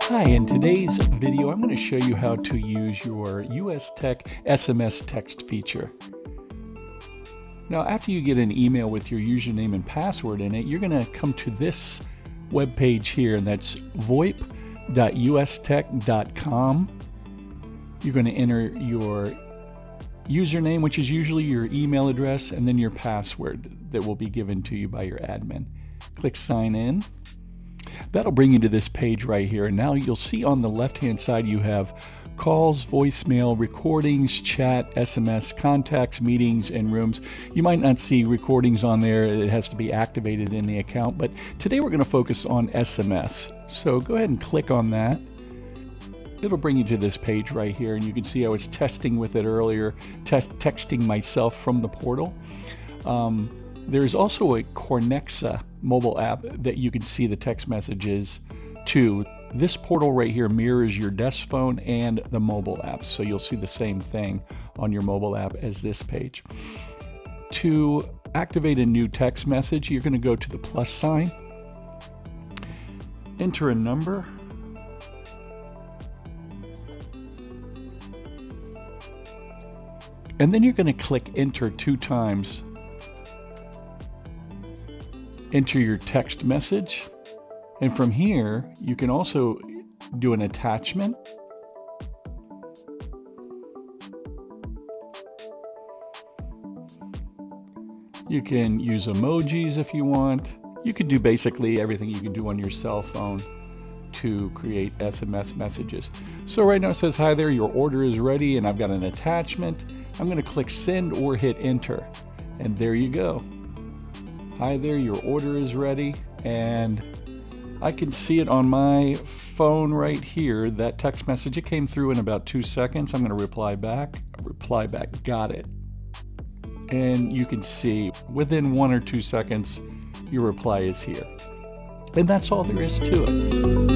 Hi, in today's video, I'm going to show you how to use your US Tech SMS text feature. Now, after you get an email with your username and password in it, you're going to come to this web page here, and that's voip.ustech.com. You're going to enter your username, which is usually your email address, and then your password that will be given to you by your admin. Click Sign In. That'll bring you to this page right here. And now you'll see on the left-hand side you have calls, voicemail, recordings, chat, SMS, contacts, meetings, and rooms. You might not see recordings on there. It has to be activated in the account. But today we're going to focus on SMS. So go ahead and click on that. It'll bring you to this page right here. And you can see I was testing with it earlier, texting myself from the portal. There's also a Cornexa mobile app that you can see the text messages to. This portal right here mirrors your desk phone and the mobile apps, so you'll see the same thing on your mobile app as this page. To activate a new text message, you're going to go to the plus sign, enter a number, and then you're going to click enter 2 times. Enter your text message, and from here you can also do an attachment. You can use emojis if you want. You can do basically everything you can do on your cell phone to create SMS messages. So right now it says, "Hi there, your order is ready," and I've got an attachment. I'm going to click send or hit enter, and there you go. "Hi there, your order is ready," and I can see it on my phone right here, that text message. It came through in about 2 seconds. I'm going to reply back, got it. And you can see within 1 or 2 seconds, your reply is here. And that's all there is to it.